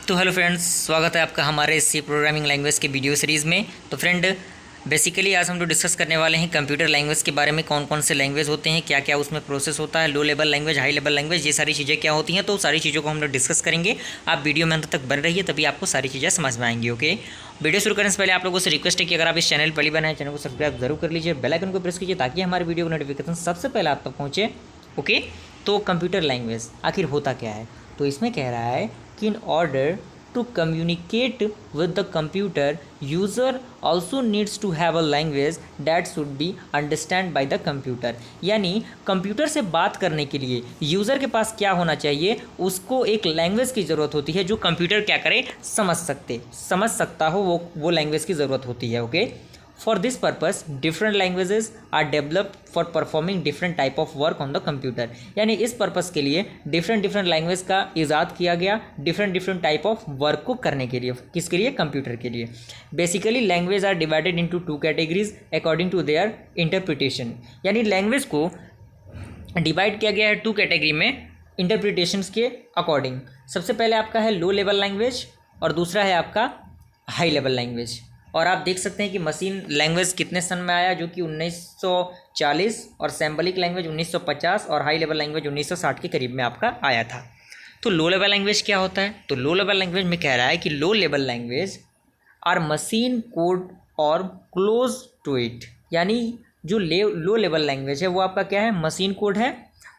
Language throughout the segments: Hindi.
तो हेलो फ्रेंड्स, स्वागत है आपका हमारे सी प्रोग्रामिंग लैंग्वेज के वीडियो सीरीज़ में। तो फ्रेंड, बेसिकली आज हम लोग डिस्कस करने वाले हैं कंप्यूटर लैंग्वेज के बारे में। कौन कौन से लैंग्वेज होते हैं, क्या क्या उसमें प्रोसेस होता है, लो level language, high level language, ये सारी चीज़ें क्या होती हैं। तो सारी चीज़ों को हम लोग डिस्कस करेंगे। आप वीडियो में अंत तक बन रही है, तभी आपको सारी चीज़ें समझ में आएंगी। ओके, वीडियो शुरू करने से पहले आप लोगों से रिक्वेस्ट है कि अगर आप इस चैनल पहली बनाए, चैनल को सब्सक्राइब जरूर कर लीजिए, बेल आइकन को प्रेस कीजिए ताकि हमारे वीडियो का नोटिफिकेशन सबसे पहले आप तक पहुँचे। ओके, तो कंप्यूटर लैंग्वेज आखिर होता क्या है। तो इसमें कह रहा है कि in order to communicate with the computer, user also needs to have a language that should be understand by the computer। यानी कंप्यूटर से बात करने के लिए यूज़र के पास क्या होना चाहिए, उसको एक लैंग्वेज की ज़रूरत होती है जो कंप्यूटर क्या करे, समझ सकता हो, वो लैंग्वेज की ज़रूरत होती है। Okay, For this purpose, different languages are developed for performing different type of work on the computer। यानी इस पर्पस के लिए डिफरेंट लैंग्वेज का ईजाद किया गया डिफरेंट टाइप ऑफ वर्क को करने के लिए। किसके लिए? कंप्यूटर के लिए। Basically language are divided into two categories according to their interpretation. यानी लैंग्वेज को डिवाइड किया गया है टू कैटेगरी में इंटरप्रिटेशंस के अकॉर्डिंग। सबसे पहले आपका है लो लेवल लैंग्वेज और दूसरा है आपका हाई लेवल लैंग्वेज। और आप देख सकते हैं कि मशीन लैंग्वेज कितने सन में आया, जो कि 1940, और सैम्बलिक लैंग्वेज 1950 और हाई लेवल लैंग्वेज 1960 के करीब में आपका आया था। तो लो लेवल लैंग्वेज क्या होता है? तो लो लेवल लैंग्वेज में कह रहा है कि low level language are machine code और क्लोज टू इट। यानी जो लो लेवल लैंग्वेज है वो आपका क्या है? मशीन कोड है।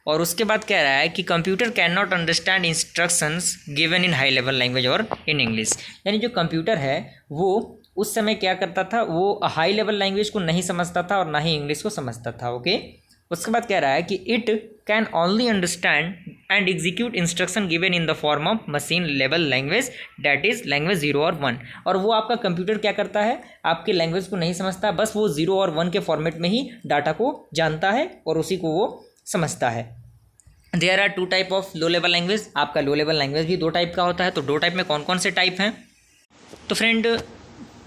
और उसके बाद कह रहा है कि computer can not understand instructions given in high level language और इन इंग्लिश। यानी जो कंप्यूटर है वो उस समय क्या करता था, वो हाई लेवल लैंग्वेज को नहीं समझता था और ना ही इंग्लिश को समझता था। ओके, उसके बाद कह रहा है कि it can only understand and execute instruction given in the form of machine level language, that is language 0 और 1। और वो आपका कंप्यूटर क्या करता है, आपके लैंग्वेज को नहीं समझता, बस वो 0 और 1 के फॉर्मेट में ही डाटा को जानता है और उसी को वो समझता है। There are two type of low level language. आपका लो लेवल लैंग्वेज भी दो टाइप का होता है। तो दो टाइप में कौन कौन से टाइप हैं? तो फ्रेंड,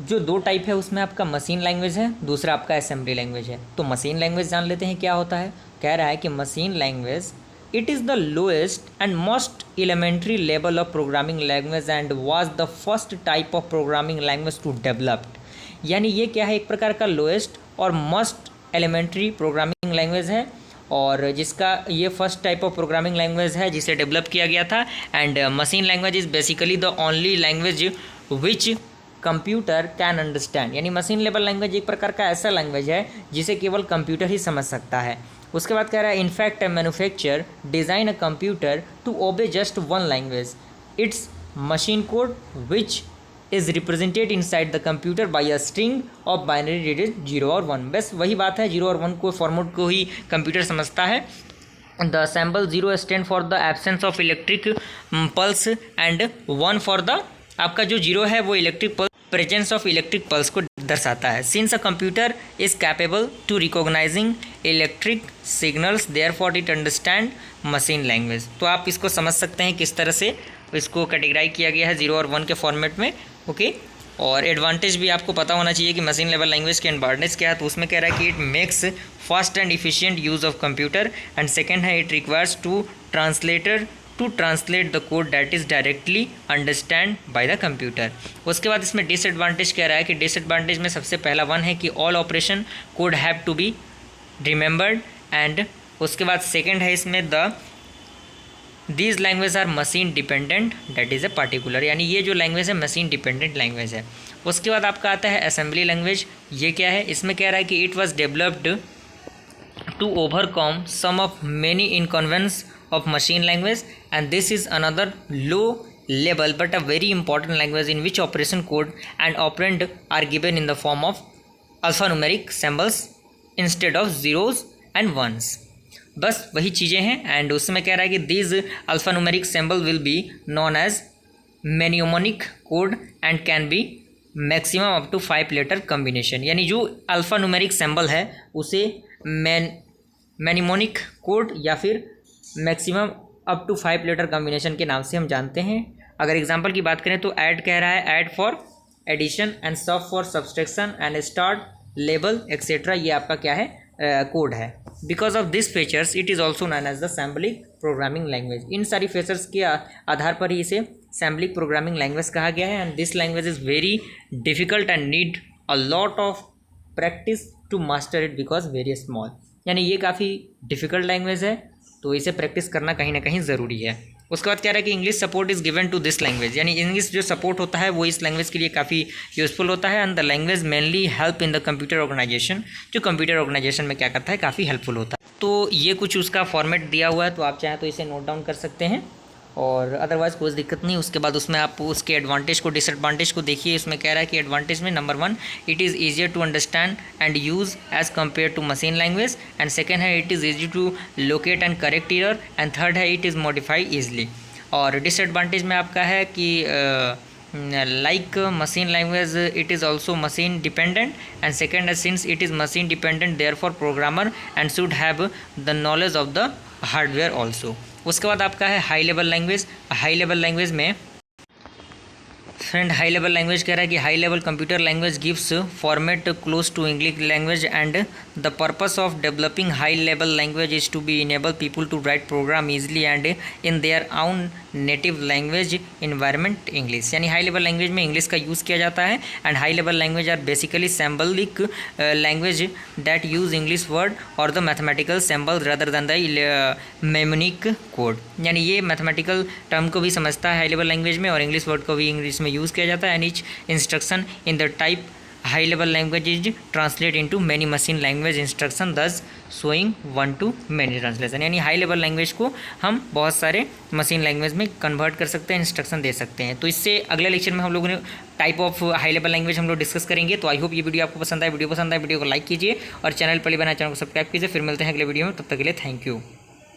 जो दो टाइप है उसमें आपका मशीन लैंग्वेज है, दूसरा आपका असेंबली लैंग्वेज है। तो मशीन लैंग्वेज जान लेते हैं क्या होता है। कह रहा है कि machine language it is the lowest and most elementary level of programming language and was the first type of programming language to developed. यानी ये क्या है, एक प्रकार का लोएस्ट और मोस्ट एलिमेंट्री प्रोग्रामिंग लैंग्वेज है और जिसका ये first type of programming language है जिसे डेवलप किया गया था। And machine language is basically the only language which computer can understand. यानी मशीन लेवल लैंग्वेज एक प्रकार का ऐसा लैंग्वेज है जिसे केवल कंप्यूटर ही समझ सकता है। उसके बाद कह रहा है in fact a manufacture design a computer to obey just one language, it's machine code which is represented inside the computer by a string of binary digit 0 और 1। बस वही बात है, 0 और 1 को फॉर्मेट को ही कंप्यूटर समझता है। The symbol 0 stand for the absence of electric pulse and 1 for the, आपका जो 0 है वो electric pulse, presence of electric pulse को दर्शाता है। Since a computer is capable to recognizing electric signals therefore it understand machine language. तो आप इसको समझ सकते हैं किस तरह से इसको कैटेगराइज किया गया है 0 और 1 के फॉर्मेट में। ओके, और एडवांटेज भी आपको पता होना चाहिए कि मशीन लेवल लैंग्वेज के एडवांटेज क्या है। तो उसमें कह रहा है कि it makes fast and efficient use of computer and second है it requires translator to translate the code that is directly understand by the computer. उसके बाद इसमें डिसएडवांटेज कह रहा है कि डिसएडवांटेज में सबसे पहला वन है कि all operation code have to be remembered. And उसके बाद सेकेंड है इसमें these language are machine dependent, that is a particular. यानी ये जो लैंग्वेज है मशीन डिपेंडेंट लैंग्वेज है। उसके बाद आपका आता है असेंबली लैंग्वेज। ये क्या है? इसमें कह रहा है कि it was developed to overcome some of many inconvenience of machine language and this is another low level but a very important language in which operation code and operand are given in the form of alphanumeric symbols instead of zeros and ones। बस वही चीज़ें हैं। एंड उसमें कह रहा है कि these alphanumeric symbol will be known as mnemonic code and can be maximum up to 5 letter combination। यानी जो अल्फ़ान्यूमेरिक सिंबल है उसे मैनिमोनिक कोड या फिर maximum up to 5 letter combination के नाम से हम जानते हैं। अगर एग्जांपल की बात करें तो ऐड कह रहा है add for addition and sub for subtraction and start label etcetera, ये आपका क्या है? कोड है। Because of this features it is also known as the symbolic programming language. इन सारी फीचर्स के आधार पर ही इसे सैम्बलिक प्रोग्रामिंग लैंग्वेज कहा गया है। And this language is very difficult and need a lot of practice to master it because very small. यानी ये काफ़ी डिफ़िकल्ट लैंग्वेज है, तो इसे प्रैक्टिस करना कहीं ना कहीं ज़रूरी है। उसके बाद कह रहा है कि English support is given to this language, यानी इंग्लिश जो सपोर्ट होता है वो इस लैंग्वेज के लिए काफ़ी यूज़फुल होता है। And the language mainly help in the computer organisation, जो कंप्यूटर ऑर्गेनाइजेशन में क्या करता है, काफ़ी हेल्पफुल होता है। तो ये कुछ उसका फॉर्मेट दिया हुआ है, तो आप चाहें तो इसे नोट डाउन कर सकते हैं और अदरवाइज़ कोई दिक्कत नहीं। उसके बाद उसमें आप उसके एडवांटेज को डिसएडवांटेज को देखिए। इसमें कह रहा है कि एडवांटेज में number 1, it is easier to understand and use as compare to machine language. And second है it is easy to locate and correct error. And third है इट इज़ मॉडिफाई ईजिली। और डिसएडवांटेज में आपका है कि like machine language it is also machine dependent, and second since it is machine dependent therefore programmer and should have the knowledge of the hardware also। उसके बाद आपका है high level language. High level language में फ्रेंड हाई लेवल लैंग्वेज कह रहा है कि high level computer language gives format close to English language and the purpose of developing high level language is to be enable people to write program easily and in their own native language environment English. यानी हाई लेवल लैंग्वेज में इंग्लिश का यूज़ किया जाता है। And high level language are basically symbolic language that use English word और the mathematical symbol rather than the mnemonic code. यानी ये मैथमेटिकल टर्म को भी समझता है हाई लेवल लैंग्वेज में और इंग्लिश वर्ड को भी इंग्लिश में यूज़ किया जाता है। And each instruction in the type high level language is translate into many machine language instruction दस शोइंग 1 to many ट्रांसलेशन। यानी हाई लेवल लैंग्वेज को हम बहुत सारे मशीन लैंग्वेज में कन्वर्ट कर सकते हैं, इंस्ट्रक्शन दे सकते हैं। तो इससे अगले लेक्चर में हम लोगों ने type of high level language हम लोग डिस्कस करेंगे। तो आई होप ये वीडियो आपको पसंद आए। वीडियो पसंद आए वीडियो को लाइक कीजिए और चैनल पर बना चैनल को सब्सक्राइब कीजिए। फिर मिलते हैं अगले वीडियो में, तब तक के लिए थैंक यू।